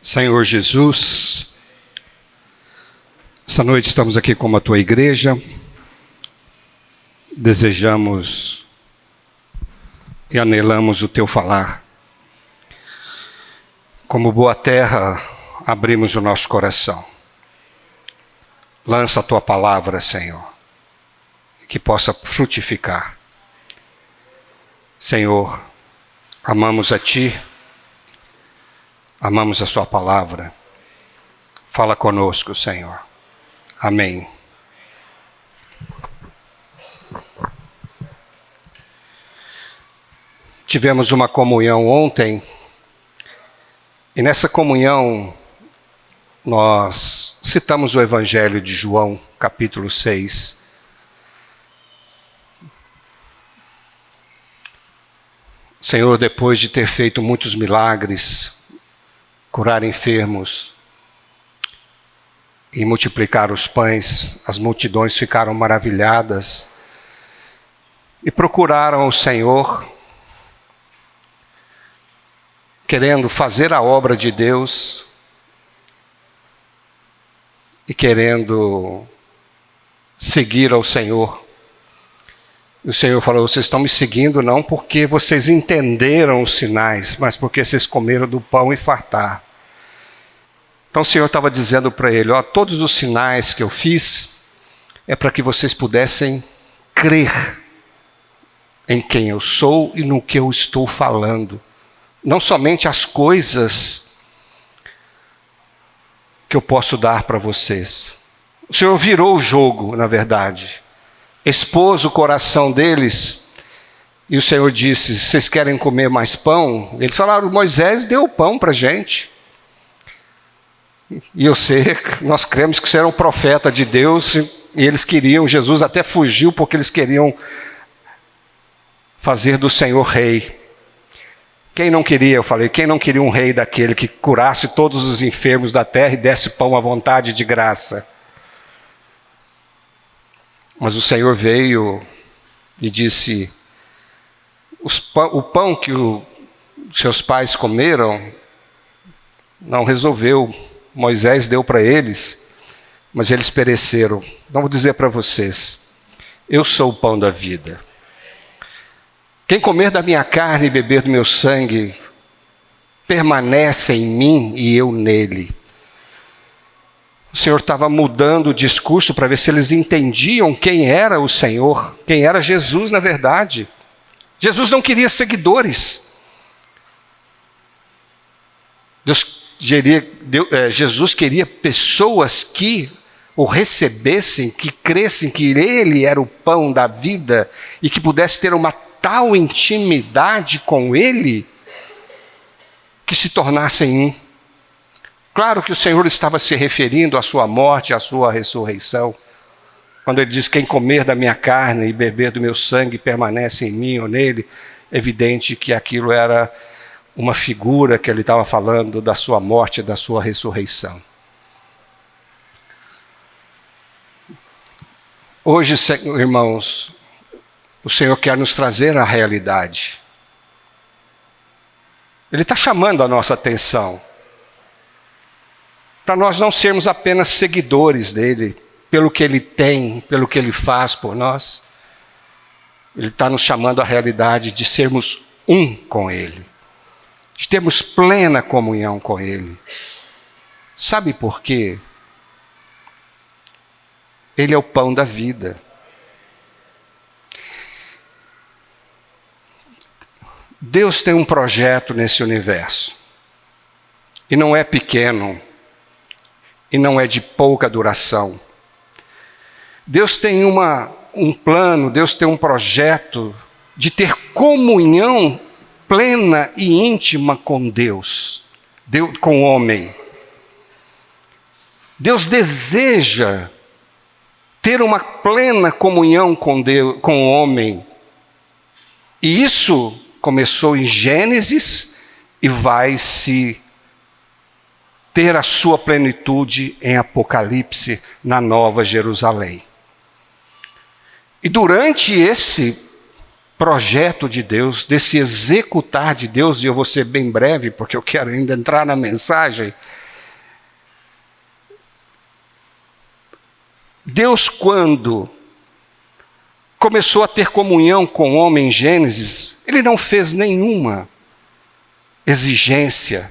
Senhor Jesus, essa noite estamos aqui como a tua igreja, desejamos e anelamos o teu falar. Como boa terra, abrimos o nosso coração. Lança a tua palavra, Senhor, que possa frutificar. Senhor, amamos a ti, amamos a sua palavra. Fala conosco, Senhor. Amém. Tivemos uma comunhão ontem, e nessa comunhão nós citamos o Evangelho de João, capítulo 6. O Senhor, depois de ter feito muitos milagres, curar enfermos e multiplicar os pães, as multidões ficaram maravilhadas e procuraram o Senhor, querendo fazer a obra de Deus e querendo seguir ao Senhor. E o Senhor falou: vocês estão me seguindo não porque vocês entenderam os sinais, mas porque vocês comeram do pão e fartaram. Então o Senhor estava dizendo para ele: todos os sinais que eu fiz é para que vocês pudessem crer em quem eu sou e no que eu estou falando. Não somente as coisas que eu posso dar para vocês. O Senhor virou o jogo, na verdade. Expôs o coração deles, e o Senhor disse: vocês querem comer mais pão? Eles falaram: Moisés deu pão para a gente. E eu sei, nós cremos que você era um profeta de Deus, e eles queriam, Jesus até fugiu porque eles queriam fazer do Senhor rei. Quem não queria, eu falei, quem não queria um rei daquele que curasse todos os enfermos da terra e desse pão à vontade de graça? Mas o Senhor veio e disse: o pão que seus pais comeram não resolveu. Moisés deu para eles, mas eles pereceram. Não vou dizer para vocês: eu sou o pão da vida. Quem comer da minha carne e beber do meu sangue permanece em mim e eu nele. O Senhor estava mudando o discurso para ver se eles entendiam quem era o Senhor, quem era Jesus na verdade. Jesus não queria seguidores. Jesus queria pessoas que o recebessem, que crescem que Ele era o pão da vida e que pudesse ter uma tal intimidade com Ele que se tornassem um. Claro que o Senhor estava se referindo à sua morte, à sua ressurreição. Quando ele diz: quem comer da minha carne e beber do meu sangue permanece em mim ou nele, é evidente que aquilo era uma figura que ele estava falando da sua morte e da sua ressurreição. Hoje, irmãos, o Senhor quer nos trazer a realidade. Ele está chamando a nossa atenção para nós não sermos apenas seguidores dele, pelo que ele tem, pelo que ele faz por nós. Ele está nos chamando à realidade de sermos um com ele, de termos plena comunhão com ele. Sabe por quê? Ele é o pão da vida. Deus tem um projeto nesse universo, e não é pequeno, e não é de pouca duração. Deus tem um plano, Deus tem um projeto de ter comunhão plena e íntima com Deus, com o homem. Deus deseja ter uma plena comunhão com Deus, com o homem. E isso começou em Gênesis e vai se ter a sua plenitude em Apocalipse, na Nova Jerusalém. E durante esse projeto de Deus, desse executar de Deus, e eu vou ser bem breve, porque eu quero ainda entrar na mensagem. Deus, quando começou a ter comunhão com o homem em Gênesis, ele não fez nenhuma exigência.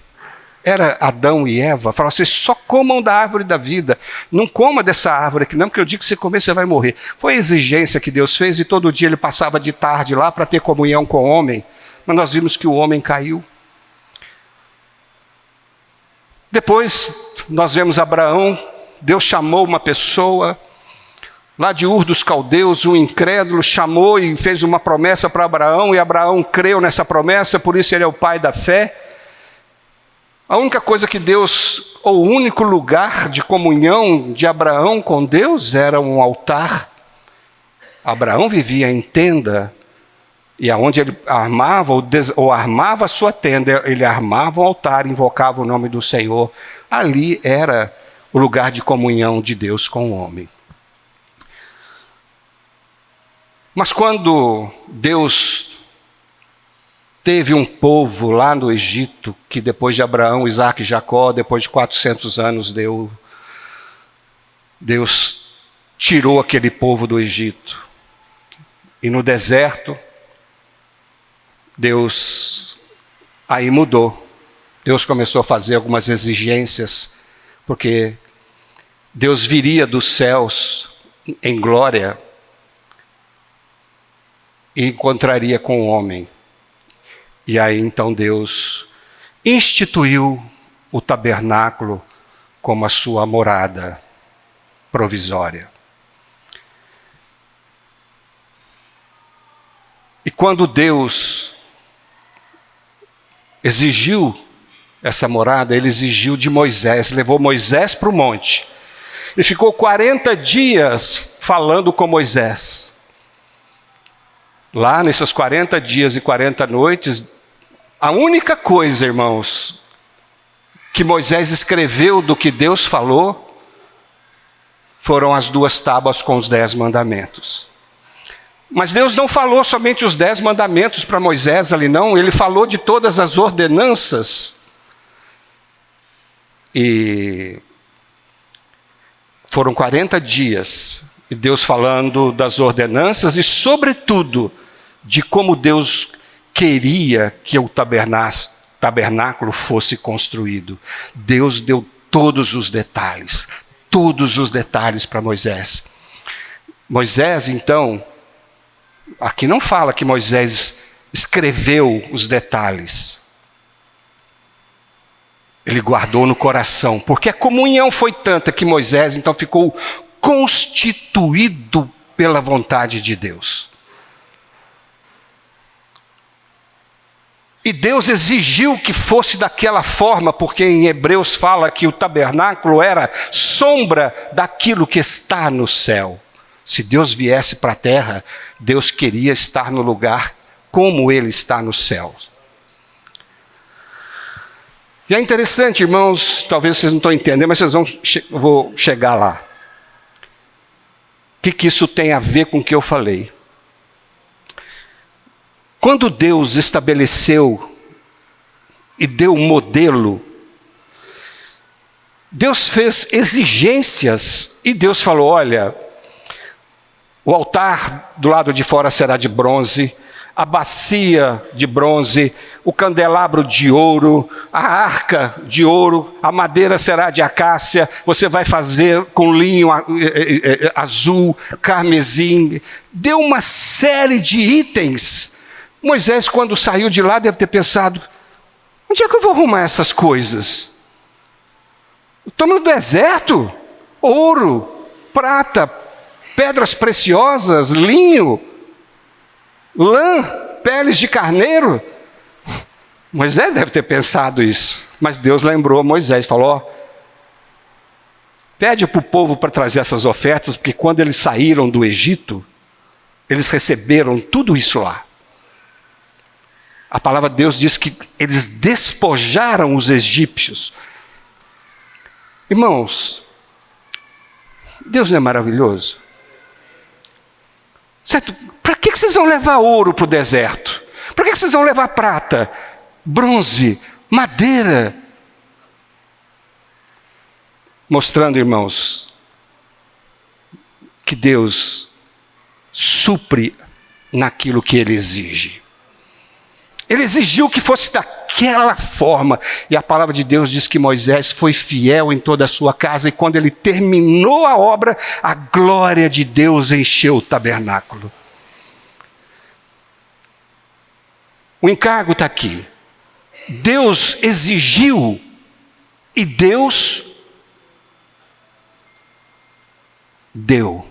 Era Adão e Eva, falaram, vocês só comam da árvore da vida, não coma dessa árvore aqui não, porque eu digo que se comer você vai morrer. Foi a exigência que Deus fez, e todo dia ele passava de tarde lá para ter comunhão com o homem, mas nós vimos que o homem caiu. Depois nós vemos Abraão, Deus chamou uma pessoa, lá de Ur dos Caldeus, um incrédulo, chamou e fez uma promessa para Abraão, e Abraão creu nessa promessa, por isso ele é o pai da fé. A única coisa que Deus, ou o único lugar de comunhão de Abraão com Deus era um altar. Abraão vivia em tenda, e aonde ele armava, ou armava a sua tenda, ele armava um altar, invocava o nome do Senhor. Ali era o lugar de comunhão de Deus com o homem. Mas quando Deus teve um povo lá no Egito, que depois de Abraão, Isaac e Jacó, depois de 400 anos, Deus tirou aquele povo do Egito. E no deserto, Deus aí mudou. Deus começou a fazer algumas exigências, porque Deus viria dos céus em glória e encontraria com o homem. E aí então Deus instituiu o tabernáculo como a sua morada provisória. E quando Deus exigiu essa morada, ele exigiu de Moisés, levou Moisés para o monte. E ficou 40 dias falando com Moisés. Lá nesses 40 dias e 40 noites, a única coisa, irmãos, que Moisés escreveu do que Deus falou, foram as 2 tábuas com os 10 mandamentos. Mas Deus não falou somente os 10 mandamentos para Moisés ali, não. Ele falou de todas as ordenanças. E foram 40 dias, e Deus falando das ordenanças e, sobretudo, de como Deus queria que o tabernáculo fosse construído. Deus deu todos os detalhes para Moisés. Moisés, então, aqui não fala que Moisés escreveu os detalhes. Ele guardou no coração, porque a comunhão foi tanta que Moisés, então, ficou constituído pela vontade de Deus. E Deus exigiu que fosse daquela forma, porque em Hebreus fala que o tabernáculo era sombra daquilo que está no céu. Se Deus viesse para a terra, Deus queria estar no lugar como Ele está no céu. E é interessante, irmãos, talvez vocês não estão entendendo, mas vou chegar lá. O que isso tem a ver com o que eu falei? Quando Deus estabeleceu e deu um modelo, Deus fez exigências e Deus falou, olha, o altar do lado de fora será de bronze, a bacia de bronze, o candelabro de ouro, a arca de ouro, a madeira será de acácia, você vai fazer com linho azul, carmesim. Deu uma série de itens. Moisés, quando saiu de lá, deve ter pensado, onde é que eu vou arrumar essas coisas? Estou no deserto, ouro, prata, pedras preciosas, linho, lã, peles de carneiro. Moisés deve ter pensado isso, mas Deus lembrou a Moisés, falou, pede para o povo para trazer essas ofertas, porque quando eles saíram do Egito, eles receberam tudo isso lá. A palavra de Deus diz que eles despojaram os egípcios. Irmãos, Deus não é maravilhoso? Certo? Para que que vocês vão levar ouro para o deserto? Por que vocês vão levar prata, bronze, madeira? Mostrando, irmãos, que Deus supre naquilo que Ele exige. Ele exigiu que fosse daquela forma. E a palavra de Deus diz que Moisés foi fiel em toda a sua casa. E quando ele terminou a obra, a glória de Deus encheu o tabernáculo. O encargo está aqui. Deus exigiu e Deus deu.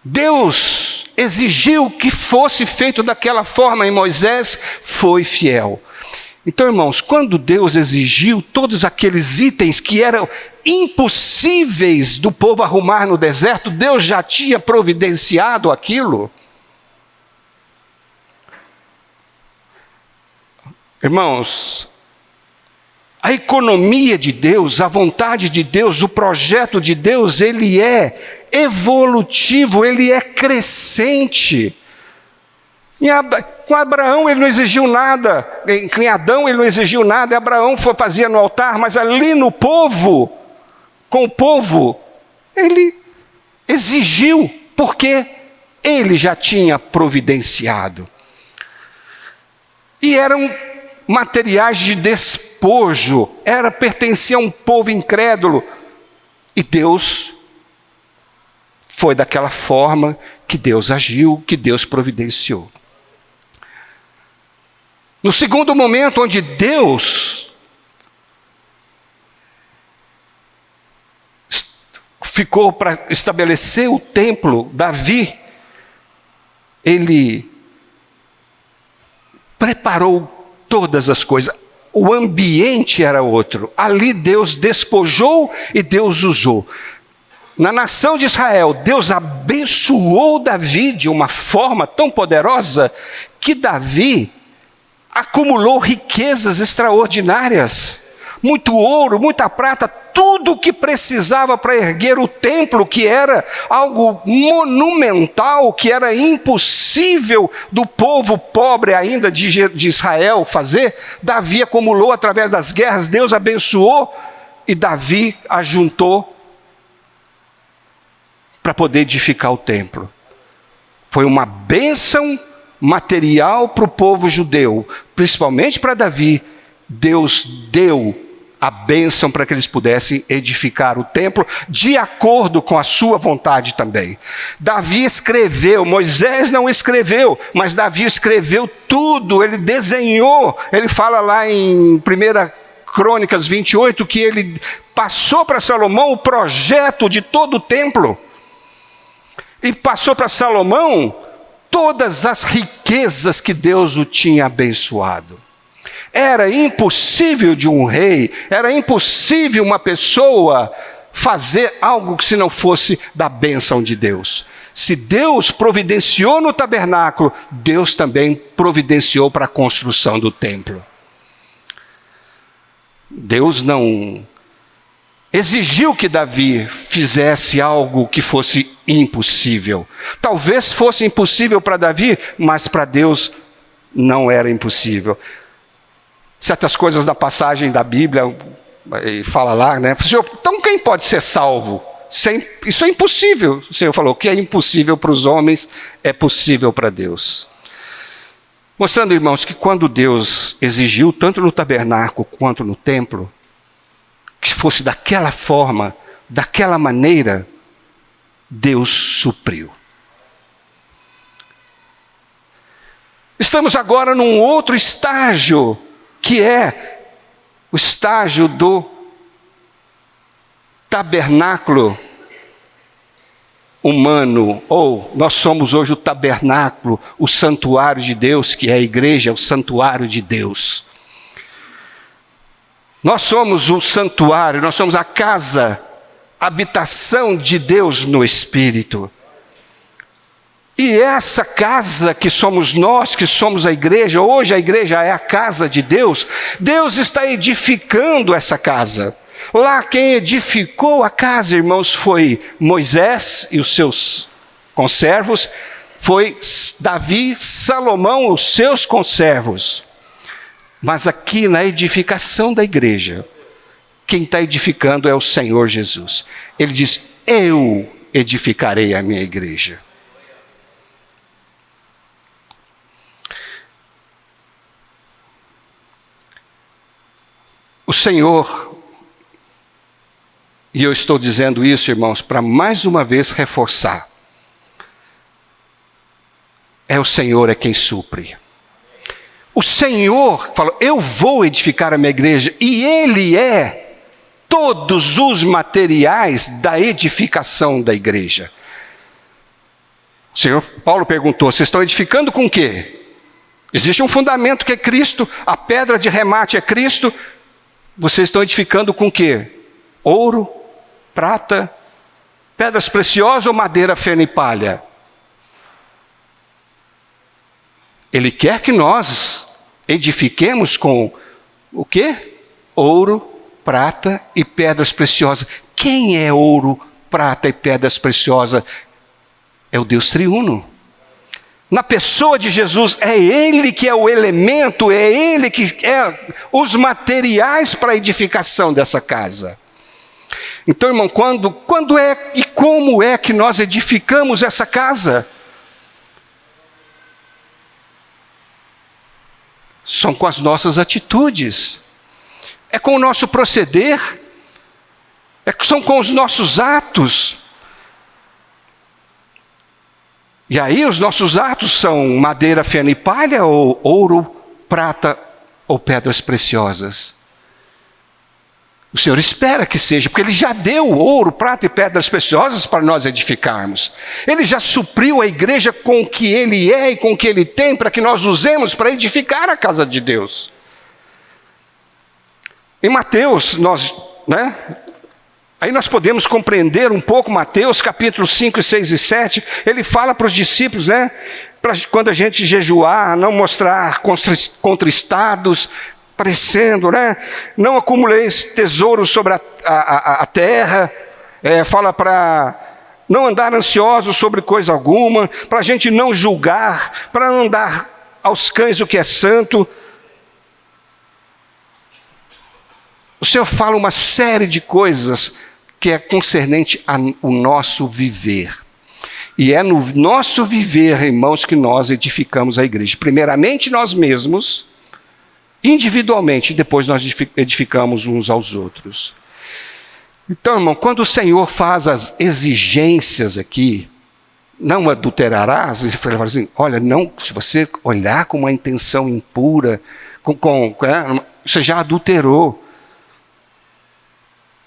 Deus exigiu que fosse feito daquela forma e Moisés foi fiel. Então, irmãos, quando Deus exigiu todos aqueles itens que eram impossíveis do povo arrumar no deserto, Deus já tinha providenciado aquilo. Irmãos, a economia de Deus, a vontade de Deus, o projeto de Deus, ele é evolutivo, ele é crescente. Com Abraão ele não exigiu nada, em Adão ele não exigiu nada, Abraão fazia no altar, mas ali no povo, com o povo, ele exigiu, porque ele já tinha providenciado. E eram materiais de despojo, pertencia a um povo incrédulo, e Deus foi daquela forma que Deus agiu, que Deus providenciou. No segundo momento, onde Deus ficou para estabelecer o templo, Davi, ele preparou todas as coisas. O ambiente era outro. Ali Deus despojou e Deus usou. Na nação de Israel, Deus abençoou Davi de uma forma tão poderosa que Davi acumulou riquezas extraordinárias. Muito ouro, muita prata, tudo o que precisava para erguer o templo, que era algo monumental, que era impossível do povo pobre ainda de Israel fazer. Davi acumulou através das guerras, Deus abençoou e Davi ajuntou para poder edificar o templo. Foi uma bênção material para o povo judeu, principalmente para Davi. Deus deu a bênção para que eles pudessem edificar o templo, de acordo com a sua vontade também. Davi escreveu, Moisés não escreveu, mas Davi escreveu tudo, ele desenhou. Ele fala lá em 1 Crônicas 28, que ele passou para Salomão o projeto de todo o templo. E passou para Salomão todas as riquezas que Deus o tinha abençoado. Era impossível de um rei, era impossível uma pessoa fazer algo que se não fosse da bênção de Deus. Se Deus providenciou no tabernáculo, Deus também providenciou para a construção do templo. Deus não exigiu que Davi fizesse algo que fosse impossível. Talvez fosse impossível para Davi, mas para Deus não era impossível. Certas coisas da passagem da Bíblia, fala lá, né? Senhor, então quem pode ser salvo? Isso é impossível. O Senhor falou, o que é impossível para os homens é possível para Deus. Mostrando, irmãos, que quando Deus exigiu, tanto no tabernáculo quanto no templo, que fosse daquela forma, daquela maneira, Deus supriu. Estamos agora num outro estágio, que é o estágio do tabernáculo humano, ou nós somos hoje o tabernáculo, o santuário de Deus, que é a igreja, o santuário de Deus. Nós somos o santuário, nós somos a casa, a habitação de Deus no Espírito. E essa casa que somos nós, que somos a igreja, hoje a igreja é a casa de Deus, Deus está edificando essa casa. Lá quem edificou a casa, irmãos, foi Moisés e os seus conservos, foi Davi, Salomão, os seus conservos. Mas aqui na edificação da igreja, quem está edificando é o Senhor Jesus. Ele diz: eu edificarei a minha igreja. O Senhor, e eu estou dizendo isso, irmãos, para mais uma vez reforçar, é o Senhor é quem supre. O Senhor falou: eu vou edificar a minha igreja, e Ele é todos os materiais da edificação da igreja. O Senhor Paulo perguntou: vocês estão edificando com o quê? Existe um fundamento que é Cristo, a pedra de remate é Cristo. Vocês estão edificando com o quê? Ouro, prata, pedras preciosas ou madeira, feno e palha? Ele quer que nós edifiquemos com o quê? Ouro, prata e pedras preciosas. Quem é ouro, prata e pedras preciosas? É o Deus triuno. Na pessoa de Jesus, é Ele que é o elemento, é Ele que é os materiais para a edificação dessa casa. Então, irmão, quando é e como é que nós edificamos essa casa? São com as nossas atitudes, é com o nosso proceder, são com os nossos atos. E aí os nossos atos são madeira, feno e palha, ou ouro, prata ou pedras preciosas? O Senhor espera que seja, porque Ele já deu ouro, prata e pedras preciosas para nós edificarmos. Ele já supriu a igreja com o que Ele é e com o que Ele tem, para que nós usemos para edificar a casa de Deus. Em Mateus, aí nós podemos compreender um pouco Mateus, capítulo 5, 6 e 7, ele fala para os discípulos, para quando a gente jejuar, não mostrar contristados, parecendo, não acumuleis tesouros sobre a terra, fala para não andar ansiosos sobre coisa alguma, para a gente não julgar, para não dar aos cães o que é santo. O Senhor fala uma série de coisas que é concernente ao nosso viver. E é no nosso viver, irmãos, que nós edificamos a igreja. Primeiramente nós mesmos, individualmente, e depois nós edificamos uns aos outros. Então, irmão, quando o Senhor faz as exigências aqui, não adulterarás, ele fala assim: olha, não, se você olhar com uma intenção impura, você já adulterou.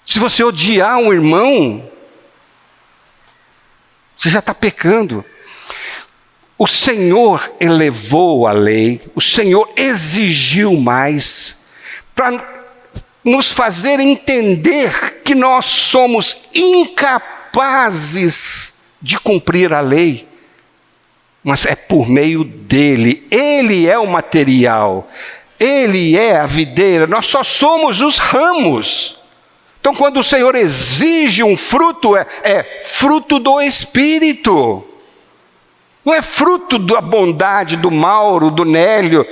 Se você odiar um irmão, você já está pecando. O Senhor elevou a lei, o Senhor exigiu mais, para nos fazer entender que nós somos incapazes de cumprir a lei, mas é por meio dele. Ele é o material, Ele é a videira, nós só somos os ramos. Então, quando o Senhor exige um fruto, é fruto do Espírito. Não é fruto da bondade do Mauro, do Nélio,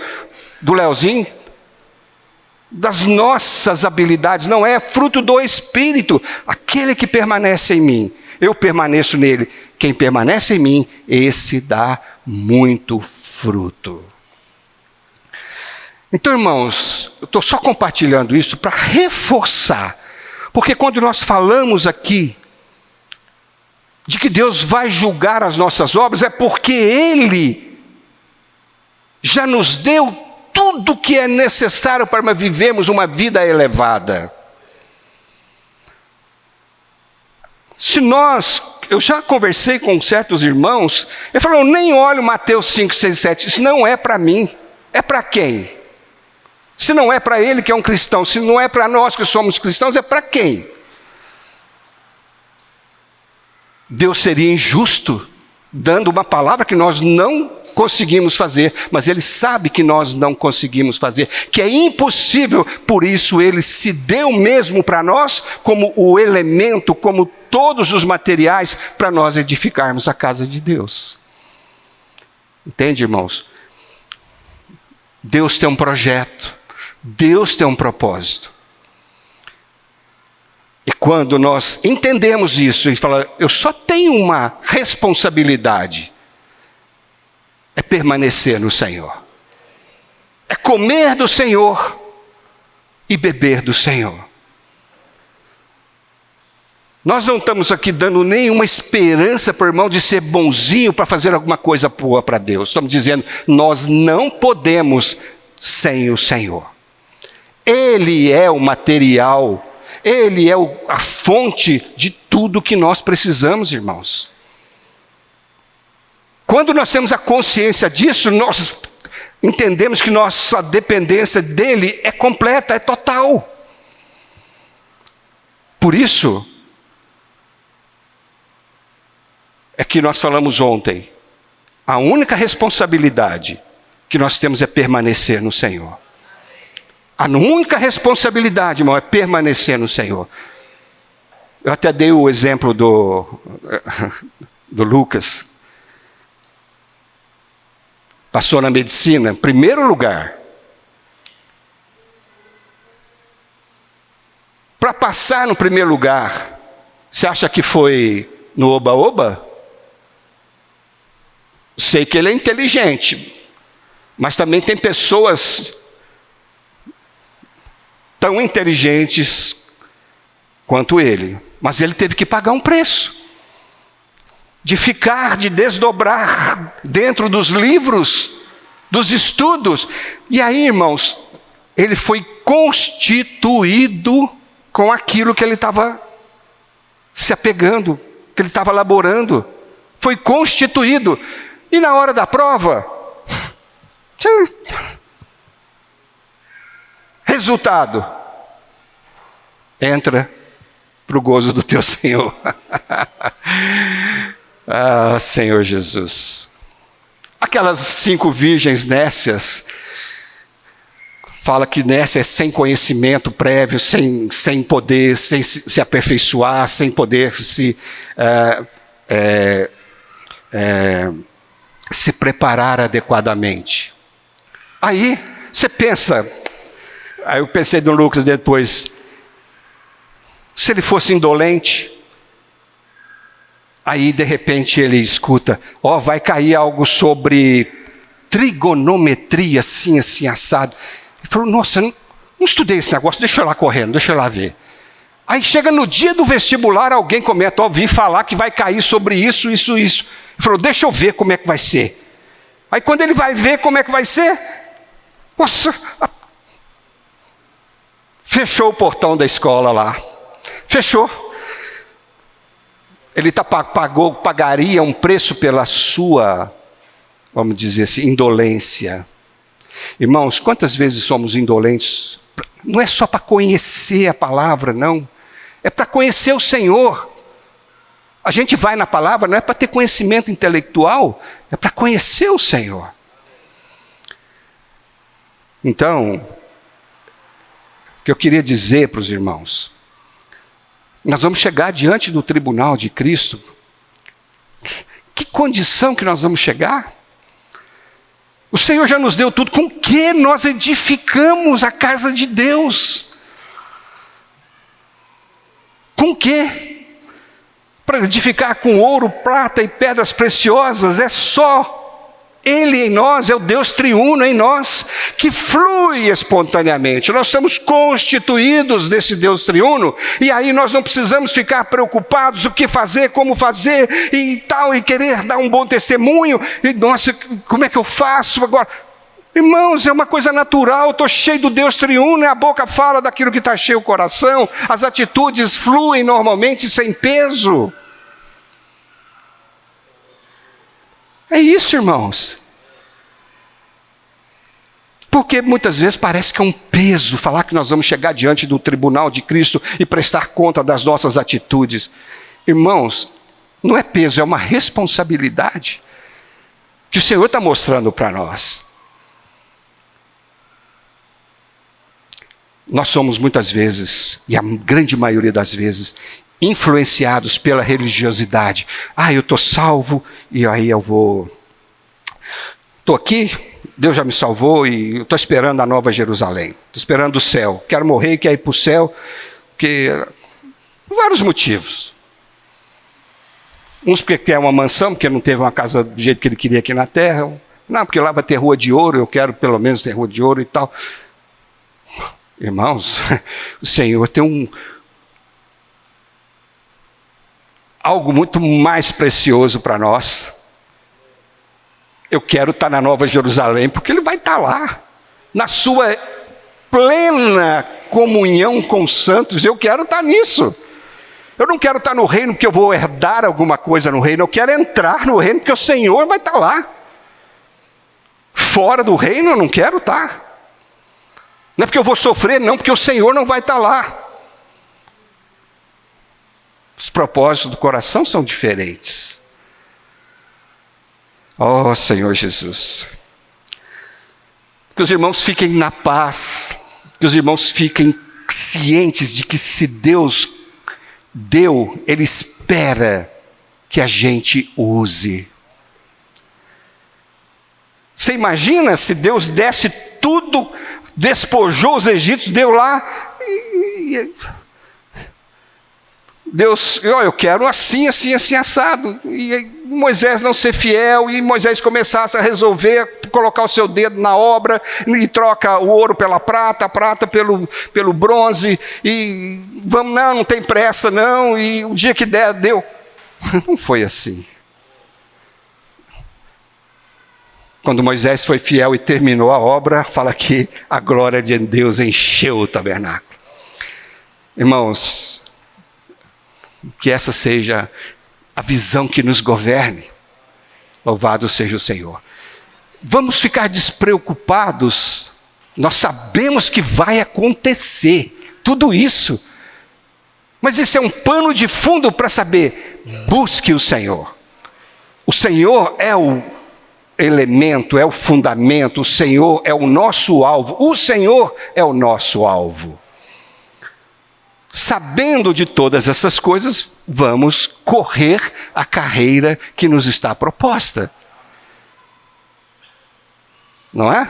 do Leozinho, das nossas habilidades. Não, é fruto do Espírito. Aquele que permanece em mim, eu permaneço nele. Quem permanece em mim, esse dá muito fruto. Então, irmãos, eu estou só compartilhando isso para reforçar. Porque quando nós falamos aqui de que Deus vai julgar as nossas obras, é porque Ele já nos deu tudo o que é necessário para vivermos uma vida elevada. Eu já conversei com certos irmãos, ele falou: nem olho Mateus 5, 6, 7, isso não é para mim, é para quem? Se não é para ele que é um cristão, se não é para nós que somos cristãos, é para quem? Deus seria injusto dando uma palavra que nós não conseguimos fazer, mas Ele sabe que nós não conseguimos fazer, que é impossível, por isso Ele se deu mesmo para nós como o elemento, como todos os materiais para nós edificarmos a casa de Deus. Entende, irmãos? Deus tem um projeto, Deus tem um propósito. E quando nós entendemos isso e falamos, eu só tenho uma responsabilidade, é permanecer no Senhor. É comer do Senhor e beber do Senhor. Nós não estamos aqui dando nenhuma esperança para o irmão de ser bonzinho para fazer alguma coisa boa para Deus. Estamos dizendo, nós não podemos sem o Senhor. Ele é o material, Ele é a fonte de tudo que nós precisamos, irmãos. Quando nós temos a consciência disso, nós entendemos que nossa dependência dEle é completa, é total. Por isso, é que nós falamos ontem, a única responsabilidade que nós temos é permanecer no Senhor. A única responsabilidade, irmão, é permanecer no Senhor. Eu até dei o exemplo do Lucas. Passou na medicina, em primeiro lugar. Para passar no primeiro lugar, você acha que foi no oba-oba? Sei que ele é inteligente, mas também tem pessoas tão inteligentes quanto ele. Mas ele teve que pagar um preço. De desdobrar dentro dos livros, dos estudos. E aí, irmãos, ele foi constituído com aquilo que ele estava se apegando, que ele estava elaborando. Foi constituído. E na hora da prova, resultado, entra para o gozo do teu Senhor. Ah, Senhor Jesus. Aquelas 5 virgens nécias, fala que nécia é sem conhecimento prévio, sem poder, sem se aperfeiçoar, sem poder se preparar adequadamente. Aí, você pensa, aí eu pensei no Lucas depois, se ele fosse indolente, aí de repente ele escuta, vai cair algo sobre trigonometria, assim, assado. Ele falou, nossa, não estudei esse negócio, deixa eu lá correndo, deixa eu lá ver. Aí chega no dia do vestibular, alguém comenta, ouvi falar que vai cair sobre isso. Ele falou, deixa eu ver como é que vai ser. Aí quando ele vai ver como é que vai ser, nossa, fechou o portão da escola lá. Fechou. Ele pagaria um preço pela sua, vamos dizer assim, indolência. Irmãos, quantas vezes somos indolentes? Não é só para conhecer a palavra, não. É para conhecer o Senhor. A gente vai na palavra, não é para ter conhecimento intelectual, é para conhecer o Senhor. Então, o que eu queria dizer para os irmãos, nós vamos chegar diante do tribunal de Cristo. Que condição que nós vamos chegar? O Senhor já nos deu tudo. Com que nós edificamos a casa de Deus? Com que? Para edificar com ouro, prata e pedras preciosas, é só Ele em nós, é o Deus triuno em nós, que flui espontaneamente. Nós somos constituídos desse Deus triuno, e aí nós não precisamos ficar preocupados o que fazer, como fazer, e tal, e querer dar um bom testemunho, e nossa, como é que eu faço agora? Irmãos, é uma coisa natural, estou cheio do Deus triuno, a boca fala daquilo que está cheio o coração, as atitudes fluem normalmente sem peso. É isso, irmãos. Porque muitas vezes parece que é um peso falar que nós vamos chegar diante do tribunal de Cristo e prestar conta das nossas atitudes. Irmãos, não é peso, é uma responsabilidade que o Senhor está mostrando para nós. Nós somos muitas vezes, e a grande maioria das vezes, influenciados pela religiosidade. Eu estou salvo, e aí eu vou estou aqui, Deus já me salvou e estou esperando a nova Jerusalém. Estou esperando o céu. Quero morrer e quero ir para o céu, porque por vários motivos. Uns porque quer uma mansão, porque não teve uma casa do jeito que ele queria aqui na terra. Não, porque lá vai ter rua de ouro, eu quero pelo menos ter rua de ouro e tal. Irmãos, o Senhor tem algo muito mais precioso para nós. Eu quero estar na Nova Jerusalém, porque Ele vai estar lá, na sua plena comunhão com os santos. Eu quero estar nisso. Eu não quero estar no reino porque eu vou herdar alguma coisa no reino. Eu quero entrar no reino porque o Senhor vai estar lá. Fora do reino eu não quero estar. Não é porque eu vou sofrer, não, porque o Senhor não vai estar lá. Os propósitos do coração são diferentes. Oh, Senhor Jesus. Que os irmãos fiquem na paz, que os irmãos fiquem cientes de que se Deus deu, Ele espera que a gente use. Você imagina se Deus desse tudo, despojou os egípcios, deu lá e Deus, eu quero assim, assim, assim, assado. E Moisés não ser fiel, e Moisés começasse a resolver, colocar o seu dedo na obra, e troca o ouro pela prata, a prata pelo bronze, e vamos, não tem pressa não, e o dia que der, deu. Não foi assim. Quando Moisés foi fiel e terminou a obra, fala que a glória de Deus encheu o tabernáculo. Irmãos, que essa seja a visão que nos governe. Louvado seja o Senhor. Vamos ficar despreocupados. Nós sabemos que vai acontecer tudo isso. Mas isso é um pano de fundo para saber, busque o Senhor. O Senhor é o elemento, é o fundamento, o Senhor é o nosso alvo. O Senhor é o nosso alvo. Sabendo de todas essas coisas, vamos correr a carreira que nos está proposta. Não é?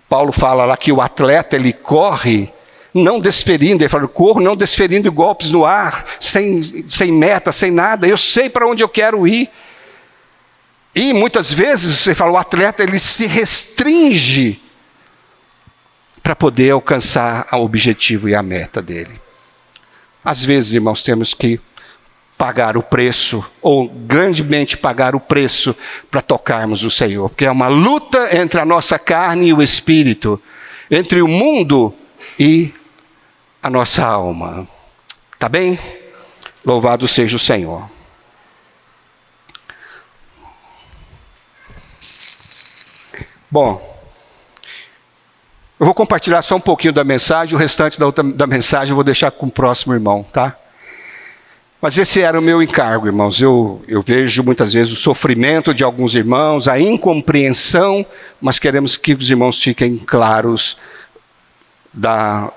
Paulo fala lá que o atleta, ele corre não desferindo, ele fala, corro não desferindo golpes no ar, sem meta, sem nada, eu sei para onde eu quero ir. E muitas vezes, você fala, o atleta, ele se restringe para poder alcançar o objetivo e a meta dele. Às vezes, irmãos, temos que pagar o preço, ou grandemente pagar o preço para tocarmos o Senhor, porque é uma luta entre a nossa carne e o espírito, entre o mundo e a nossa alma. Tá bem? Louvado seja o Senhor. Bom, eu vou compartilhar só um pouquinho da mensagem, o restante da mensagem eu vou deixar com o próximo irmão, tá? Mas esse era o meu encargo, irmãos. Eu vejo muitas vezes o sofrimento de alguns irmãos, a incompreensão, mas queremos que os irmãos fiquem claros da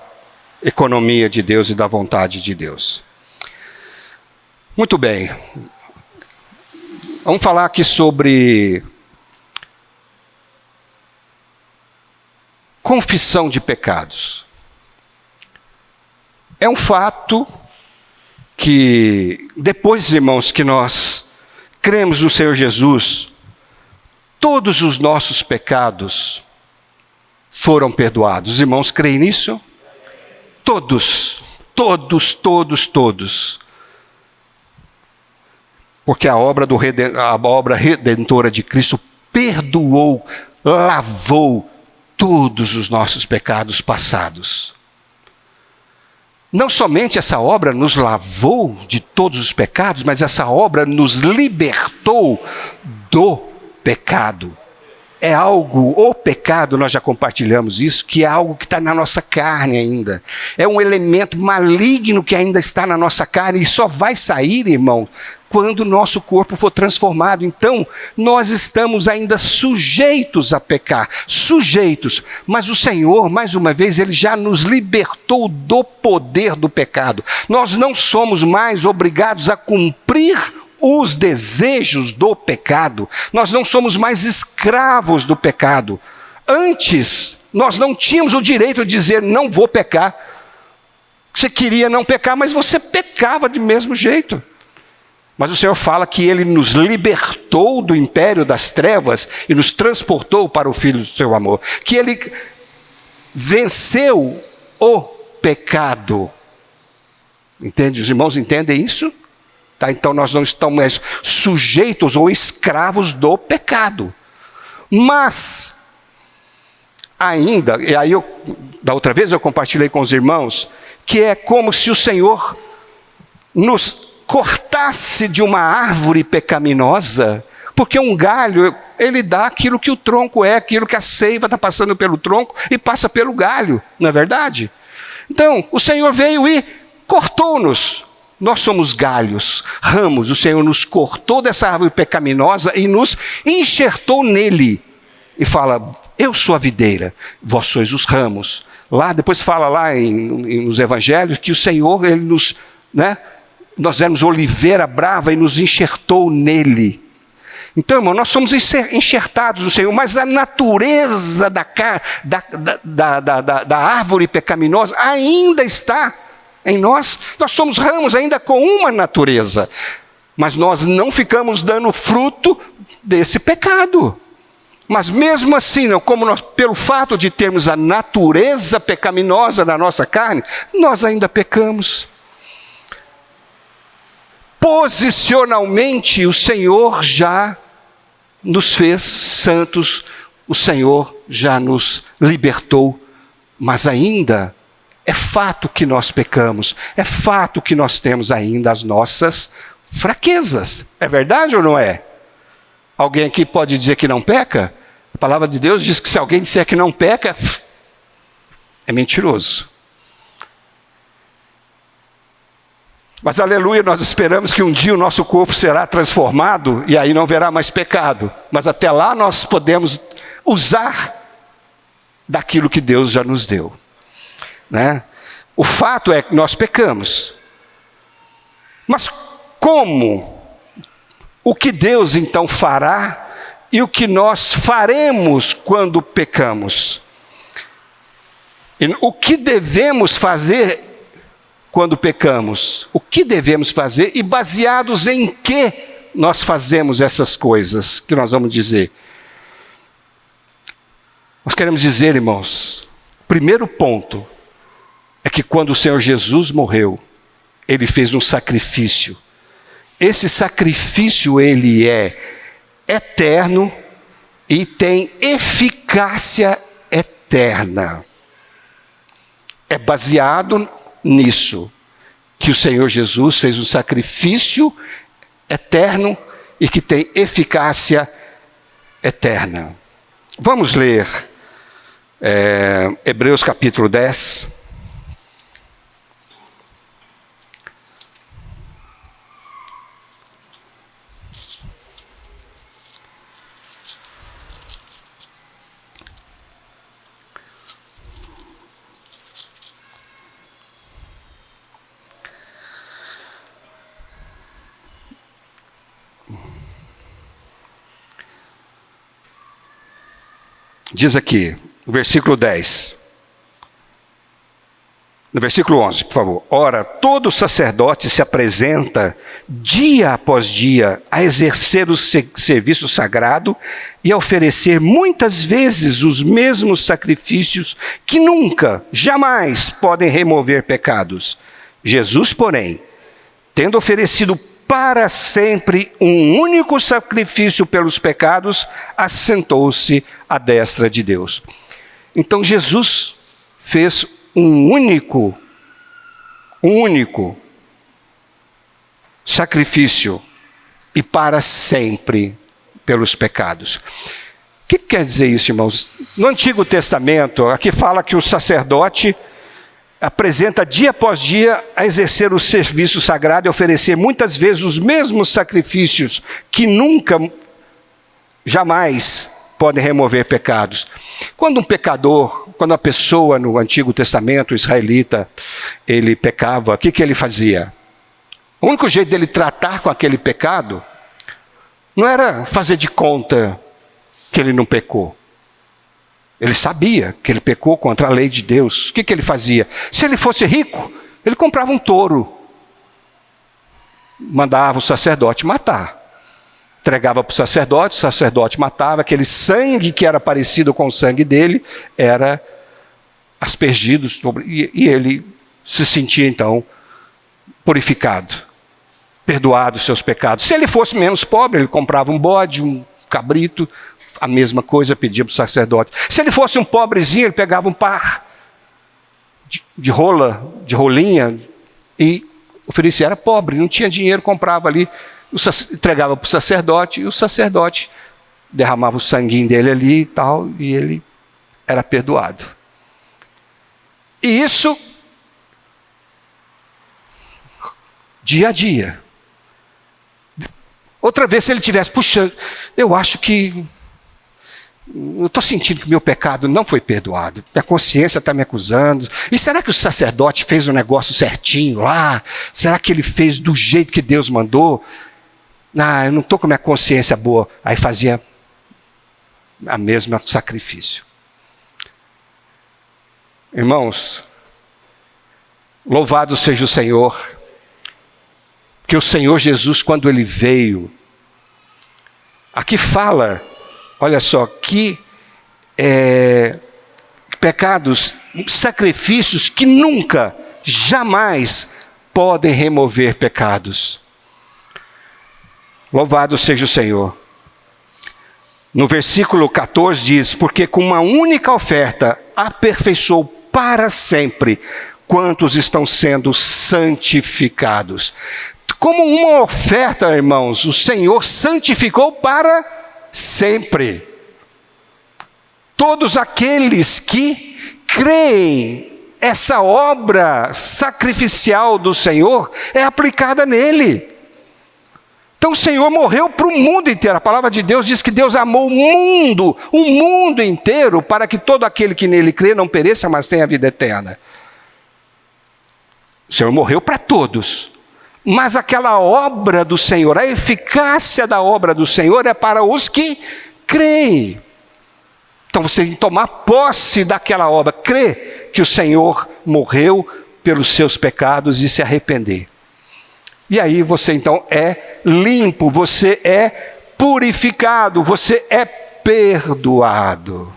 economia de Deus e da vontade de Deus. Muito bem. Vamos falar aqui sobre confissão de pecados. É um fato que depois, irmãos, que nós cremos no Senhor Jesus, todos os nossos pecados foram perdoados. Os irmãos creem nisso? Todos. Porque a obra redentora de Cristo perdoou, lavou todos os nossos pecados passados. Não somente essa obra nos lavou de todos os pecados, mas essa obra nos libertou do pecado. É algo, o pecado, nós já compartilhamos isso, que é algo que está na nossa carne ainda. É um elemento maligno que ainda está na nossa carne e só vai sair, irmão, quando o nosso corpo for transformado. Então, nós estamos ainda sujeitos a pecar, sujeitos. Mas o Senhor, mais uma vez, Ele já nos libertou do poder do pecado. Nós não somos mais obrigados a cumprir os desejos do pecado. Nós não somos mais escravos do pecado. Antes, nós não tínhamos o direito de dizer, não vou pecar. Você queria não pecar, mas você pecava de mesmo jeito. Mas o Senhor fala que Ele nos libertou do império das trevas e nos transportou para o Filho do seu amor. Que Ele venceu o pecado. Entende? Os irmãos entendem isso? Tá? Então nós não estamos mais sujeitos ou escravos do pecado. Mas, ainda, e aí da outra vez eu compartilhei com os irmãos, que é como se o Senhor nos cortasse de uma árvore pecaminosa, porque um galho, ele dá aquilo que o tronco é, aquilo que a seiva está passando pelo tronco e passa pelo galho, não é verdade? Então, o Senhor veio e cortou-nos. Nós somos galhos, ramos, o Senhor nos cortou dessa árvore pecaminosa e nos enxertou nele. E fala, eu sou a videira, vós sois os ramos. Lá, depois fala lá nos evangelhos que o Senhor, Ele nos, nós éramos oliveira brava e nos enxertou nele. Então, irmão, nós somos enxertados no Senhor, mas a natureza da árvore pecaminosa ainda está em nós. Nós somos ramos ainda com uma natureza, mas nós não ficamos dando fruto desse pecado. Mas mesmo assim, como nós, pelo fato de termos a natureza pecaminosa na nossa carne, nós ainda pecamos. Posicionalmente, o Senhor já nos fez santos, o Senhor já nos libertou, mas ainda é fato que nós pecamos, é fato que nós temos ainda as nossas fraquezas. É verdade ou não é? Alguém aqui pode dizer que não peca? A palavra de Deus diz que se alguém disser que não peca, é mentiroso. Mas aleluia, nós esperamos que um dia o nosso corpo será transformado e aí não haverá mais pecado. Mas até lá nós podemos usar daquilo que Deus já nos deu. O fato é que nós pecamos. Mas como? O que Deus então fará e o que nós faremos quando pecamos? E o que devemos fazer quando pecamos? O que devemos fazer e baseados em que nós fazemos essas coisas que nós vamos dizer? Nós queremos dizer, irmãos, primeiro ponto é que quando o Senhor Jesus morreu, Ele fez um sacrifício. Esse sacrifício, ele é eterno e tem eficácia eterna. É baseado nisso, que o Senhor Jesus fez um sacrifício eterno e que tem eficácia eterna. Vamos ler Hebreus capítulo 10. Diz aqui, no versículo 10. No versículo 11, por favor. Ora, todo sacerdote se apresenta dia após dia a exercer o serviço sagrado e a oferecer muitas vezes os mesmos sacrifícios que nunca, jamais podem remover pecados. Jesus, porém, tendo oferecido para sempre um único sacrifício pelos pecados, assentou-se à destra de Deus. Então Jesus fez um único sacrifício e para sempre pelos pecados. O que quer dizer isso, irmãos? No Antigo Testamento, aqui fala que o sacerdote apresenta dia após dia a exercer o serviço sagrado e oferecer muitas vezes os mesmos sacrifícios que nunca, jamais podem remover pecados. Quando um pecador, quando a pessoa no Antigo Testamento, o israelita, ele pecava, o que ele fazia? O único jeito dele tratar com aquele pecado não era fazer de conta que ele não pecou. Ele sabia que ele pecou contra a lei de Deus. O que ele fazia? Se ele fosse rico, ele comprava um touro, mandava o sacerdote matar. Entregava para o sacerdote matava, aquele sangue que era parecido com o sangue dele, era aspergido, e ele se sentia então purificado, perdoado os seus pecados. Se ele fosse menos pobre, ele comprava um bode, um cabrito, a mesma coisa, pedia para o sacerdote. Se ele fosse um pobrezinho, ele pegava um par de rolinha, e oferecia. Era pobre, não tinha dinheiro, comprava ali, entregava para o sacerdote, e o sacerdote derramava o sanguinho dele ali e tal, e ele era perdoado. E isso, dia a dia. Outra vez, se ele tivesse, puxa, eu acho que, eu estou sentindo que meu pecado não foi perdoado, minha consciência está me acusando, e será que o sacerdote fez o negócio certinho lá? Será que ele fez do jeito que Deus mandou? Eu não estou com minha consciência boa. Aí fazia a mesma sacrifício. Irmãos, louvado seja o Senhor, que o Senhor Jesus, quando Ele veio, aqui fala, olha só, que pecados, sacrifícios que nunca, jamais podem remover pecados. Louvado seja o Senhor. No versículo 14 diz, porque com uma única oferta aperfeiçoou para sempre quantos estão sendo santificados. Como uma oferta, irmãos, o Senhor santificou para sempre. Todos aqueles que creem, essa obra sacrificial do Senhor é aplicada nele. Então o Senhor morreu para o mundo inteiro. A palavra de Deus diz que Deus amou o mundo inteiro, para que todo aquele que nele crê não pereça, mas tenha vida eterna. O Senhor morreu para todos. Mas aquela obra do Senhor, a eficácia da obra do Senhor é para os que creem. Então você tem que tomar posse daquela obra, crer que o Senhor morreu pelos seus pecados e se arrepender. E aí você então é limpo, você é purificado, você é perdoado.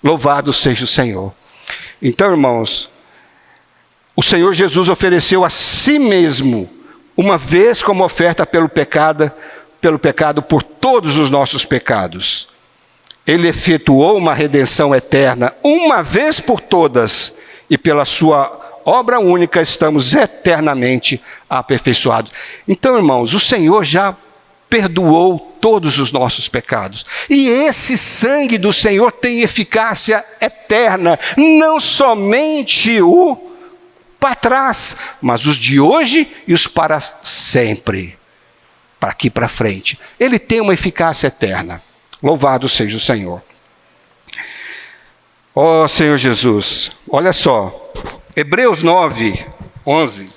Louvado seja o Senhor. Então, irmãos, o Senhor Jesus ofereceu a si mesmo, uma vez como oferta pelo pecado por todos os nossos pecados. Ele efetuou uma redenção eterna, uma vez por todas, e pela sua obra única estamos eternamente aperfeiçoados. Então, irmãos, o Senhor já perdoou todos os nossos pecados. E esse sangue do Senhor tem eficácia eterna, não somente o para trás, mas os de hoje e os para sempre, para aqui para frente. Ele tem uma eficácia eterna. Louvado seja o Senhor. Ó Senhor Jesus, olha só. Hebreus 9, 11,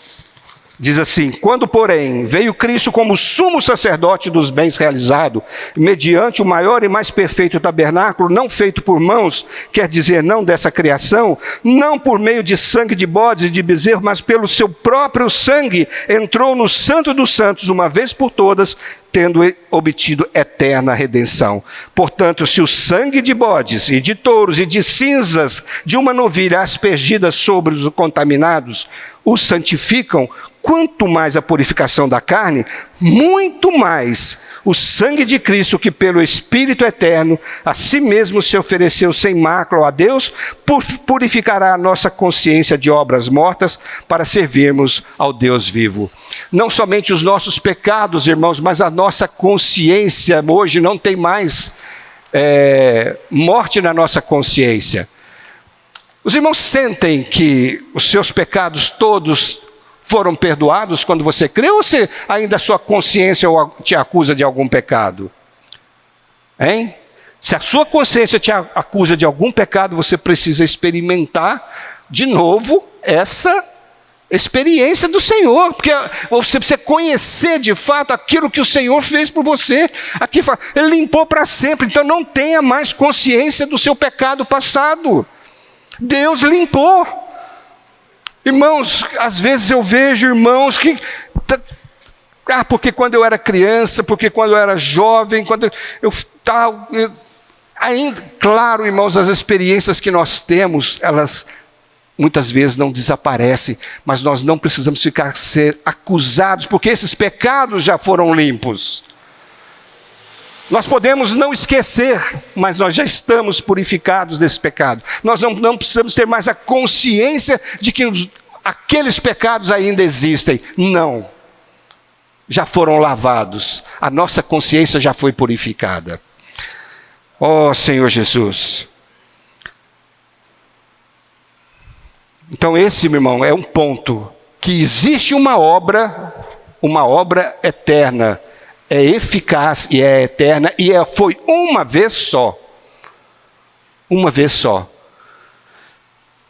diz assim, quando, porém, veio Cristo como sumo sacerdote dos bens realizados, mediante o maior e mais perfeito tabernáculo, não feito por mãos, quer dizer, não dessa criação, não por meio de sangue de bodes e de bezerro, mas pelo seu próprio sangue, entrou no Santo dos Santos, uma vez por todas, tendo obtido eterna redenção. Portanto, se o sangue de bodes e de touros e de cinzas de uma novilha aspergidas sobre os contaminados os santificam, quanto mais a purificação da carne, muito mais o sangue de Cristo, que pelo Espírito eterno a si mesmo se ofereceu sem mácula a Deus, purificará a nossa consciência de obras mortas para servirmos ao Deus vivo. Não somente os nossos pecados, irmãos, mas a nossa consciência hoje não tem mais morte na nossa consciência. Os irmãos sentem que os seus pecados todos foram perdoados quando você crê, ou se ainda a sua consciência te acusa de algum pecado? Hein? Se a sua consciência te acusa de algum pecado, você precisa experimentar de novo essa Experiência do Senhor, porque você precisa conhecer de fato aquilo que o Senhor fez por você. Aqui fala, Ele limpou para sempre, então não tenha mais consciência do seu pecado passado. Deus limpou. Irmãos, às vezes eu vejo irmãos que... porque quando eu era criança, porque quando eu era jovem, ainda, claro, irmãos, as experiências que nós temos, elas muitas vezes não desaparecem, mas nós não precisamos ser acusados, porque esses pecados já foram limpos. Nós podemos não esquecer, mas nós já estamos purificados desse pecado. Nós não precisamos ter mais a consciência de que aqueles pecados ainda existem. Não. Já foram lavados. A nossa consciência já foi purificada. Ó Senhor Jesus. Então esse, meu irmão, é um ponto, que existe uma obra eterna, é eficaz e é eterna, e foi uma vez só. Uma vez só.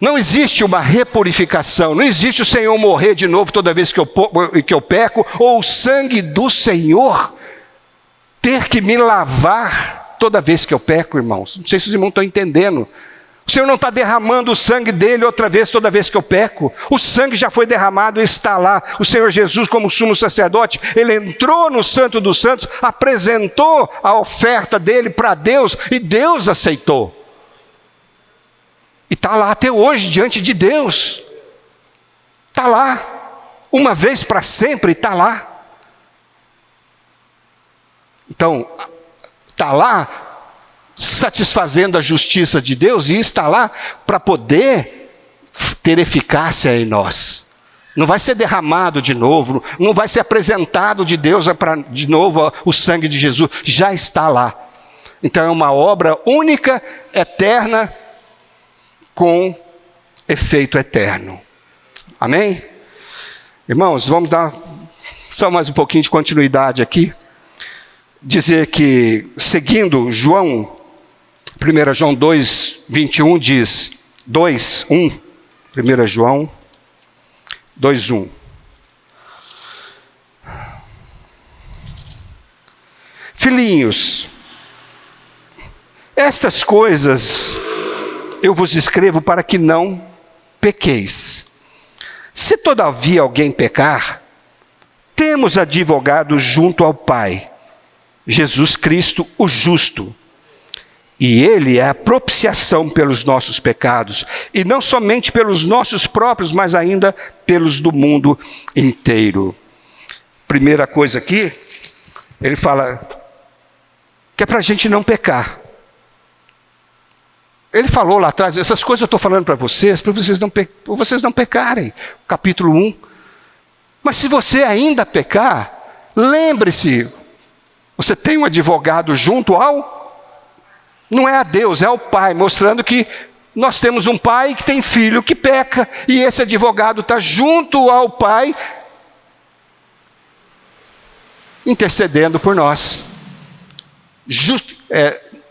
Não existe uma repurificação, não existe o Senhor morrer de novo toda vez que eu peco, ou o sangue do Senhor ter que me lavar toda vez que eu peco, irmãos. Não sei se os irmãos estão entendendo. O Senhor não está derramando o sangue dele outra vez, toda vez que eu peco. O sangue já foi derramado e está lá. O Senhor Jesus, como sumo sacerdote, ele entrou no Santo dos Santos, apresentou a oferta dele para Deus e Deus aceitou. E está lá até hoje, diante de Deus. Está lá. Uma vez para sempre, está lá. Então, está lá satisfazendo a justiça de Deus, e está lá para poder ter eficácia em nós. Não vai ser derramado de novo, não vai ser apresentado de Deus de novo o sangue de Jesus, já está lá. Então é uma obra única, eterna, com efeito eterno. Amém? Irmãos, vamos dar só mais um pouquinho de continuidade aqui. Dizer que, seguindo João, 1 João 2, 21 diz, 2, 1, 1 João 2, 1. Filhinhos, estas coisas eu vos escrevo para que não pequeis. Se todavia alguém pecar, temos advogado junto ao Pai, Jesus Cristo, o justo. E Ele é a propiciação pelos nossos pecados, e não somente pelos nossos próprios, mas ainda pelos do mundo inteiro. Primeira coisa aqui, ele fala que é para a gente não pecar. Ele falou lá atrás, essas coisas eu estou falando para vocês não pecarem. Capítulo 1. Mas se você ainda pecar, lembre-se, você tem um advogado junto ao... Não é a Deus, é ao Pai, mostrando que nós temos um pai que tem filho que peca, e esse advogado está junto ao Pai, intercedendo por nós.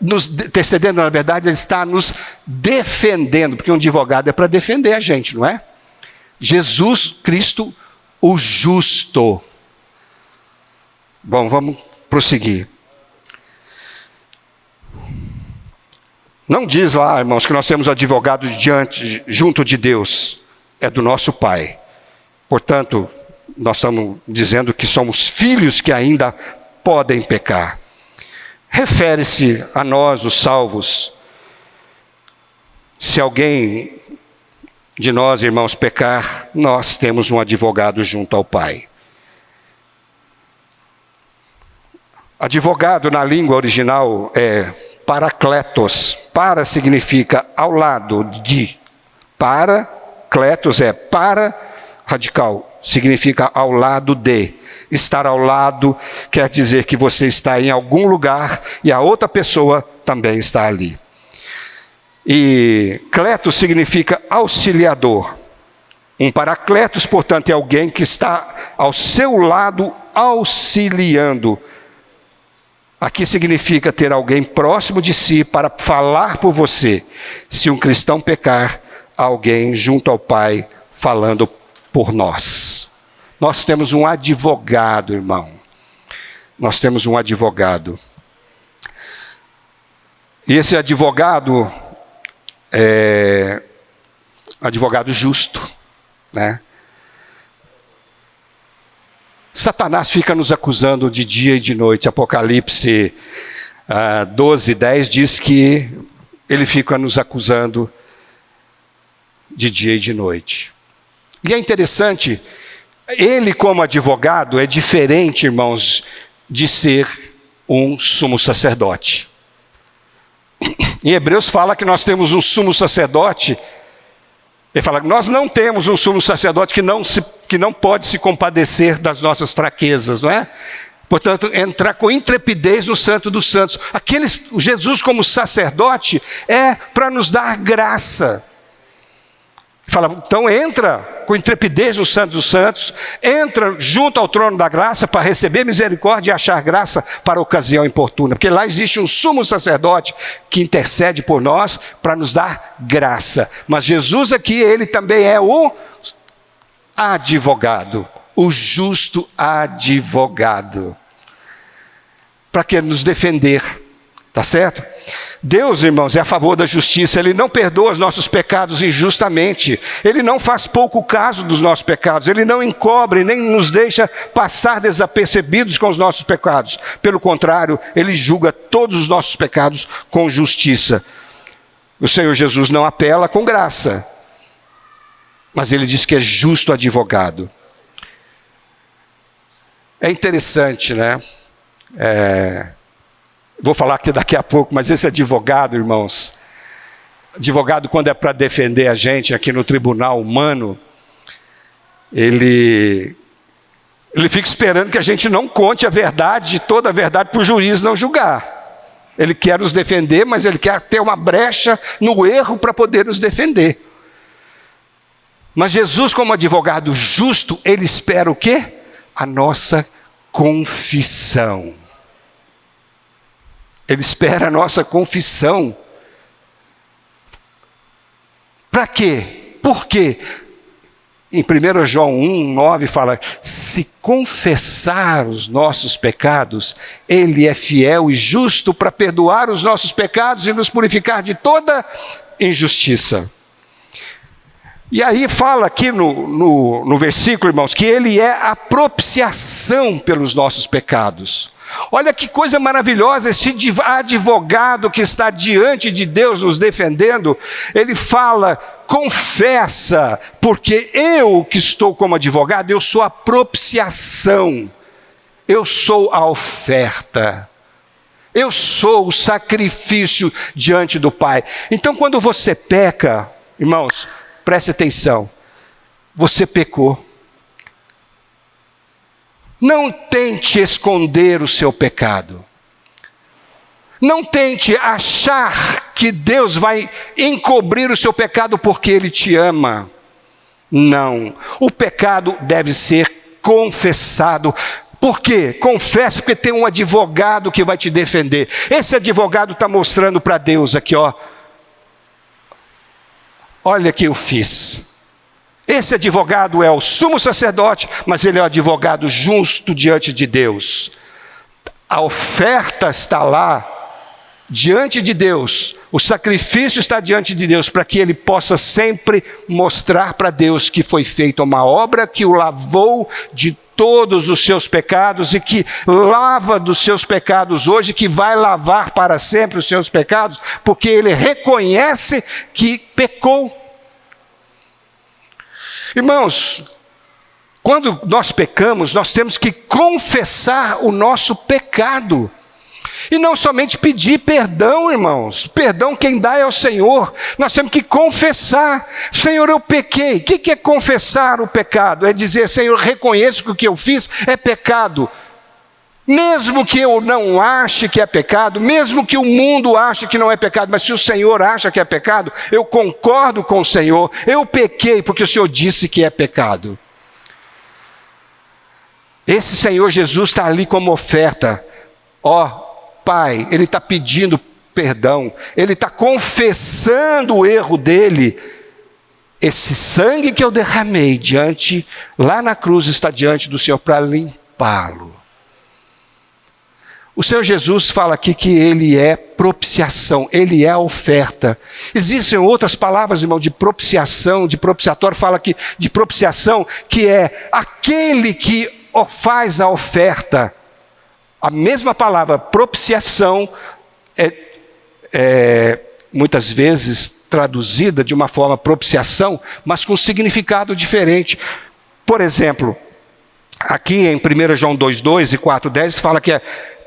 Intercedendo, na verdade, ele está nos defendendo, porque um advogado é para defender a gente, não é? Jesus Cristo, o justo. Bom, vamos prosseguir. Não diz lá, irmãos, que nós temos advogado junto de Deus. É do nosso Pai. Portanto, nós estamos dizendo que somos filhos que ainda podem pecar. Refere-se a nós, os salvos. Se alguém de nós, irmãos, pecar, nós temos um advogado junto ao Pai. Advogado na língua original é parakletos. Para significa ao lado de. Parakletos é para, radical, significa ao lado de. Estar ao lado quer dizer que você está em algum lugar e a outra pessoa também está ali. E kletos significa auxiliador. Um paracletos, portanto, é alguém que está ao seu lado auxiliando. Aqui significa ter alguém próximo de si para falar por você. Se um cristão pecar, alguém junto ao Pai falando por nós. Nós temos um advogado, irmão. Nós temos um advogado. E esse advogado é advogado justo, né? Satanás fica nos acusando de dia e de noite. Apocalipse 12:10 diz que ele fica nos acusando de dia e de noite. E é interessante, ele como advogado é diferente, irmãos, de ser um sumo sacerdote. Em Hebreus fala que nós temos um sumo sacerdote. Ele fala que nós não temos um sumo sacerdote que não pode se compadecer das nossas fraquezas, não é? Portanto, entrar com intrepidez no Santo dos Santos. Jesus como sacerdote é para nos dar graça. Fala, então entra com intrepidez no Santo dos Santos, entra junto ao trono da graça para receber misericórdia e achar graça para a ocasião importuna. Porque lá existe um sumo sacerdote que intercede por nós para nos dar graça. Mas Jesus aqui, ele também é o advogado, o justo advogado. Para que nos defender, tá certo? Deus, irmãos, é a favor da justiça. Ele não perdoa os nossos pecados injustamente. Ele não faz pouco caso dos nossos pecados. Ele não encobre, nem nos deixa passar desapercebidos com os nossos pecados. Pelo contrário, Ele julga todos os nossos pecados com justiça. O Senhor Jesus não apela com graça, mas Ele diz que é justo advogado. É interessante, né? Vou falar aqui daqui a pouco, mas esse advogado, irmãos, advogado quando é para defender a gente aqui no tribunal humano, ele fica esperando que a gente não conte a verdade, toda a verdade, para o juiz não julgar. Ele quer nos defender, mas ele quer ter uma brecha no erro para poder nos defender. Mas Jesus, como advogado justo, ele espera o quê? A nossa confissão. Ele espera a nossa confissão. Para quê? Por quê? Em 1 João 1:9 fala, se confessar os nossos pecados, Ele é fiel e justo para perdoar os nossos pecados e nos purificar de toda injustiça. E aí fala aqui no versículo, irmãos, que Ele é a propiciação pelos nossos pecados. Olha que coisa maravilhosa, esse advogado que está diante de Deus nos defendendo, ele fala, confessa, porque eu que estou como advogado, eu sou a propiciação, eu sou a oferta, eu sou o sacrifício diante do Pai. Então quando você peca, irmãos, preste atenção, você pecou. Não tente esconder o seu pecado. Não tente achar que Deus vai encobrir o seu pecado porque Ele te ama. Não. O pecado deve ser confessado. Por quê? Confessa porque tem um advogado que vai te defender. Esse advogado está mostrando para Deus aqui, ó. Olha o que eu fiz. Esse advogado é o sumo sacerdote, mas ele é o advogado justo diante de Deus. A oferta está lá, diante de Deus. O sacrifício está diante de Deus, para que ele possa sempre mostrar para Deus que foi feita uma obra que o lavou de todos os seus pecados e que lava dos seus pecados hoje, que vai lavar para sempre os seus pecados, porque ele reconhece que pecou. Irmãos, quando nós pecamos, nós temos que confessar o nosso pecado. E não somente pedir perdão, irmãos. Perdão quem dá é o Senhor. Nós temos que confessar. Senhor, eu pequei. O que é confessar o pecado? É dizer, Senhor, reconheço que o que eu fiz é pecado. Mesmo que eu não ache que é pecado, mesmo que o mundo ache que não é pecado, mas se o Senhor acha que é pecado, eu concordo com o Senhor, eu pequei porque o Senhor disse que é pecado. Esse Senhor Jesus está ali como oferta. Ó, Pai, Ele está pedindo perdão, Ele está confessando o erro dele, esse sangue que eu derramei lá na cruz está diante do Senhor para limpá-lo. O Senhor Jesus fala aqui que Ele é propiciação, Ele é a oferta. Existem outras palavras, irmão, de propiciação, de propiciatório, fala aqui de propiciação, que é aquele que faz a oferta. A mesma palavra, propiciação, muitas vezes traduzida de uma forma propiciação, mas com significado diferente. Por exemplo, aqui em 1 João 2,2 e 4,10 fala que a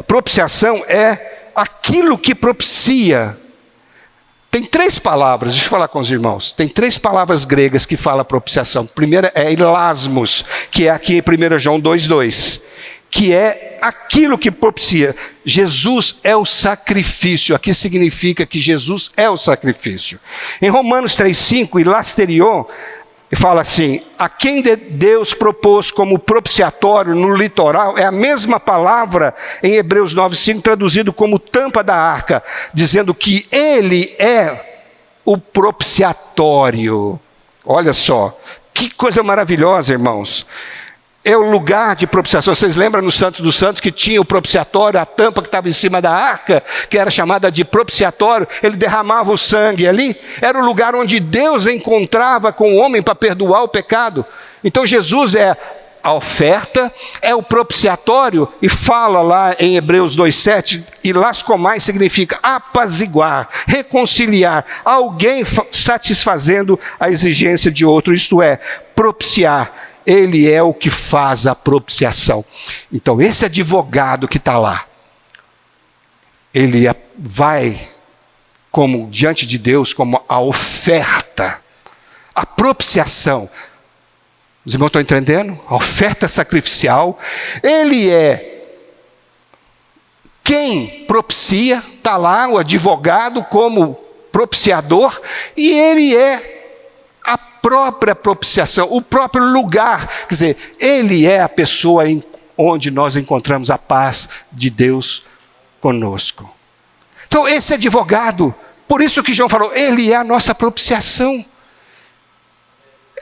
propiciação é aquilo que propicia. Tem 3 palavras, deixa eu falar com os irmãos, tem 3 palavras gregas que falam propiciação. A primeira é elasmos, que é aqui em 1 João 2,2. Que é aquilo que propicia. Jesus é o sacrifício. Aqui significa que Jesus é o sacrifício. Em Romanos 3,5, ilasterion, fala assim, a quem Deus propôs como propiciatório no litoral, é a mesma palavra em Hebreus 9,5, traduzido como tampa da arca, dizendo que Ele é o propiciatório. Olha só, que coisa maravilhosa, irmãos. É o lugar de propiciação. Vocês lembram no Santos dos Santos que tinha o propiciatório, a tampa que estava em cima da arca, que era chamada de propiciatório, ele derramava o sangue ali, era o lugar onde Deus encontrava com o homem para perdoar o pecado. Então Jesus é a oferta, é o propiciatório, e fala lá em Hebreus 2,7, e lascomais significa apaziguar, reconciliar, alguém satisfazendo a exigência de outro, isto é, propiciar. Ele é o que faz a propiciação. Então, esse advogado que está lá, ele vai como diante de Deus, como a oferta, a propiciação. Os irmãos estão entendendo? A oferta sacrificial. Ele é quem propicia, está lá o advogado como propiciador, e ele é a própria propiciação, o próprio lugar. Quer dizer, Ele é a pessoa onde nós encontramos a paz de Deus conosco. Então, esse advogado, por isso que João falou, ele é a nossa propiciação.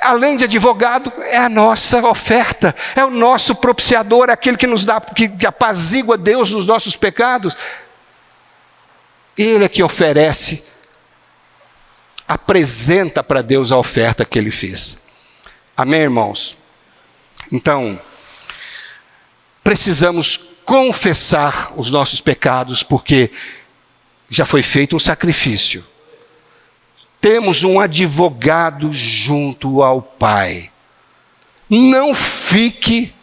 Além de advogado, é a nossa oferta, é o nosso propiciador, é aquele que nos dá, que apazigua Deus nos nossos pecados. Ele é que oferece, apresenta para Deus a oferta que Ele fez. Amém, irmãos? Então, precisamos confessar os nossos pecados, porque já foi feito um sacrifício. Temos um advogado junto ao Pai. Não fique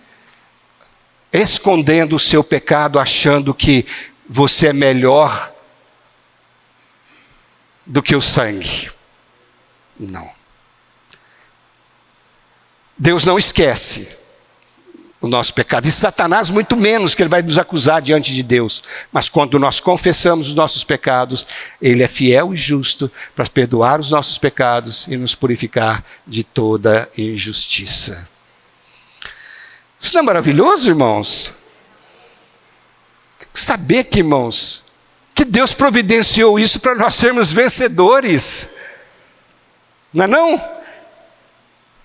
escondendo o seu pecado, achando que você é melhor do que o sangue. Não. Deus não esquece o nosso pecado. E Satanás muito menos, que ele vai nos acusar diante de Deus. Mas quando nós confessamos os nossos pecados, Ele é fiel e justo para perdoar os nossos pecados e nos purificar de toda injustiça. Isso não é maravilhoso, irmãos? Saber que, irmãos, que Deus providenciou isso para nós sermos vencedores. Não é não?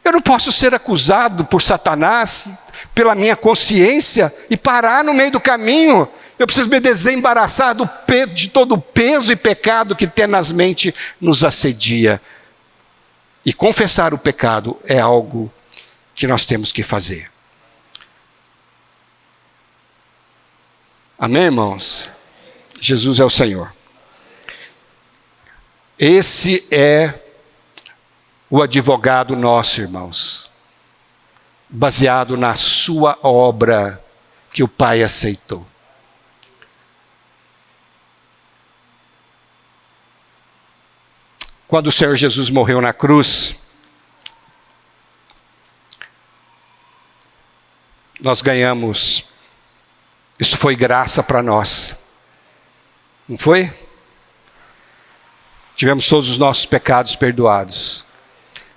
Eu não posso ser acusado por Satanás, pela minha consciência, e parar no meio do caminho. Eu preciso me desembaraçar de todo o peso e pecado que tenazmente nos assedia. E confessar o pecado é algo que nós temos que fazer. Amém, irmãos? Jesus é o Senhor. Esse é o advogado nosso, irmãos, baseado na sua obra que o Pai aceitou. Quando o Senhor Jesus morreu na cruz, nós ganhamos, isso foi graça para nós, não foi? Tivemos todos os nossos pecados perdoados.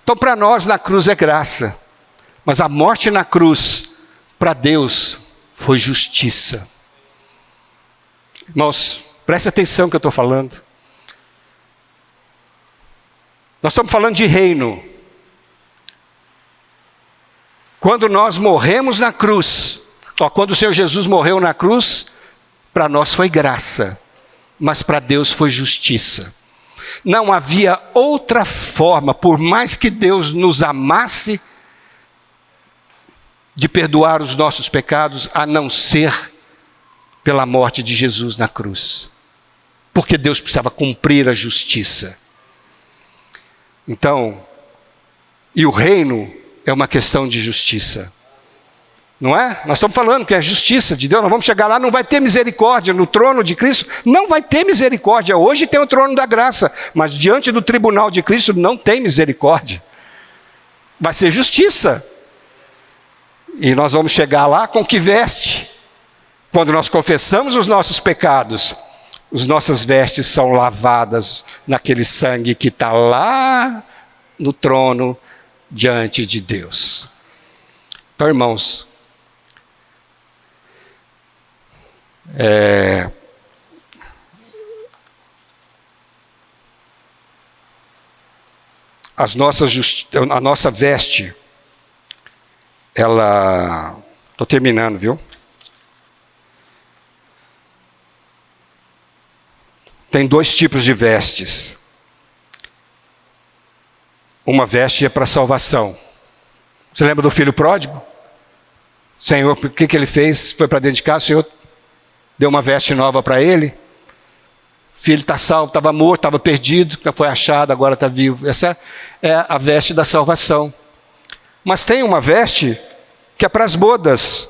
Então, para nós, na cruz é graça. Mas a morte na cruz, para Deus, foi justiça. Irmãos, preste atenção no que eu estou falando. Nós estamos falando de reino. Quando nós morremos na cruz, quando o Senhor Jesus morreu na cruz, para nós foi graça, mas para Deus foi justiça. Não havia outra forma, por mais que Deus nos amasse, de perdoar os nossos pecados, a não ser pela morte de Jesus na cruz. Porque Deus precisava cumprir a justiça. Então, e o reino é uma questão de justiça. Não é? Nós estamos falando que é a justiça de Deus. Nós vamos chegar lá, não vai ter misericórdia no trono de Cristo. Não vai ter misericórdia. Hoje tem o trono da graça, mas diante do tribunal de Cristo não tem misericórdia. Vai ser justiça. E nós vamos chegar lá com que veste? Quando nós confessamos os nossos pecados, as nossas vestes são lavadas naquele sangue que está lá no trono diante de Deus. Então, irmãos, a nossa veste, ela... Estou terminando, viu? Tem dois tipos de vestes. Uma veste é para salvação. Você lembra do filho pródigo? O Senhor, o que ele fez? Foi para dentro de casa, o Senhor deu uma veste nova para ele. O filho está salvo, estava morto, estava perdido, foi achado, agora está vivo. Essa é a veste da salvação. Mas tem uma veste que é para as bodas,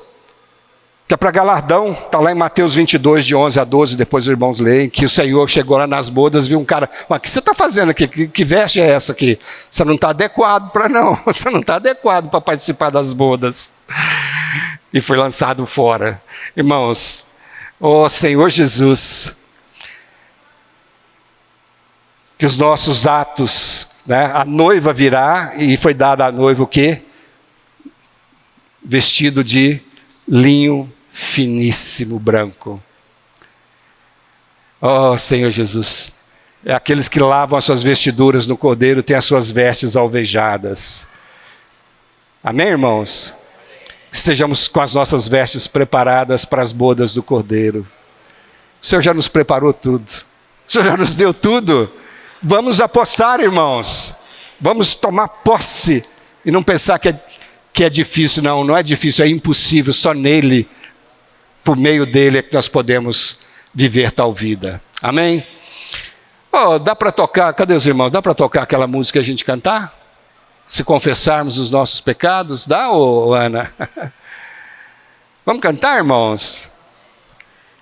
que é para galardão. Está lá em Mateus 22, de 11 a 12, depois os irmãos leem, que o Senhor chegou lá nas bodas, viu um cara, mas o que você está fazendo aqui? Que veste é essa aqui? Você não está adequado para não, você não está adequado para participar das bodas. E foi lançado fora. Irmãos, Senhor Jesus, que os nossos atos, né, a noiva virá, e foi dada à noiva o quê? Vestido de linho finíssimo, branco. Senhor Jesus, é aqueles que lavam as suas vestiduras no Cordeiro, têm as suas vestes alvejadas. Amém, irmãos? Que sejamos com as nossas vestes preparadas para as bodas do Cordeiro. O Senhor já nos preparou tudo. O Senhor já nos deu tudo. Vamos apostar, irmãos. Vamos tomar posse e não pensar que é difícil. Não é difícil, é impossível. Só nele, por meio dele, é que nós podemos viver tal vida. Amém? Dá para tocar, cadê os irmãos? Dá para tocar aquela música que a gente cantar? Se confessarmos os nossos pecados? Dá, Ana? Vamos cantar, irmãos?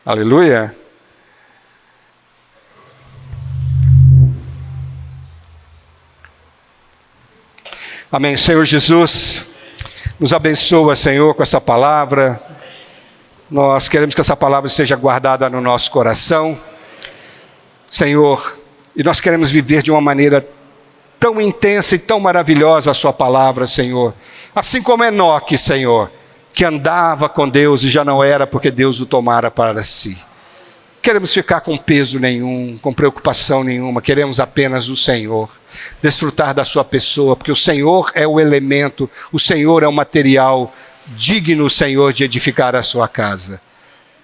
Aleluia. Amém. Senhor Jesus, nos abençoa, Senhor, com essa palavra. Nós queremos que essa palavra seja guardada no nosso coração, Senhor, e nós queremos viver de uma maneira tão intensa e tão maravilhosa a sua palavra, Senhor. Assim como Enoque, Senhor, que andava com Deus e já não era porque Deus o tomara para si. Queremos ficar com peso nenhum, com preocupação nenhuma, queremos apenas o Senhor. Desfrutar da sua pessoa, porque o Senhor é o elemento, o Senhor é o material digno, Senhor, de edificar a sua casa.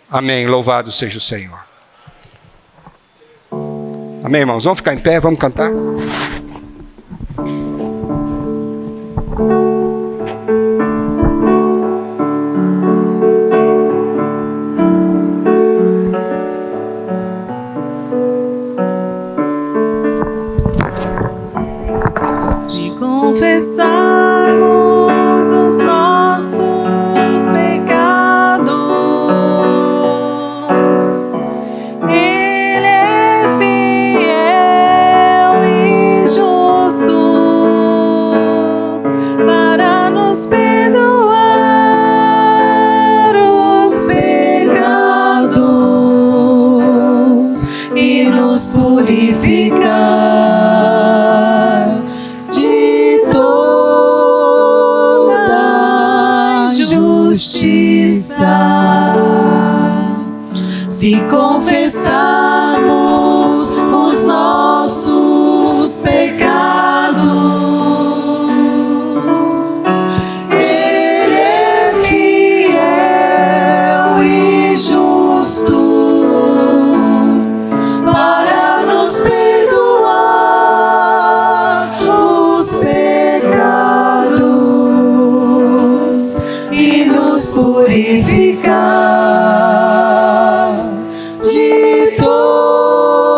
Amém, louvado seja o Senhor. Amém, irmãos, vamos ficar em pé, vamos cantar? Confessarmos os nossos pecados, Ele é fiel e justo para nos perdoar os pecados e nos purificar justiça. Se confessarmos os nossos pecados, Ele purificar de toda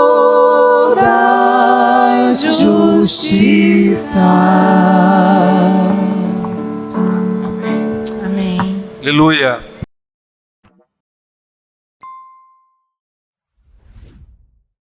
justiça. Amém. Aleluia.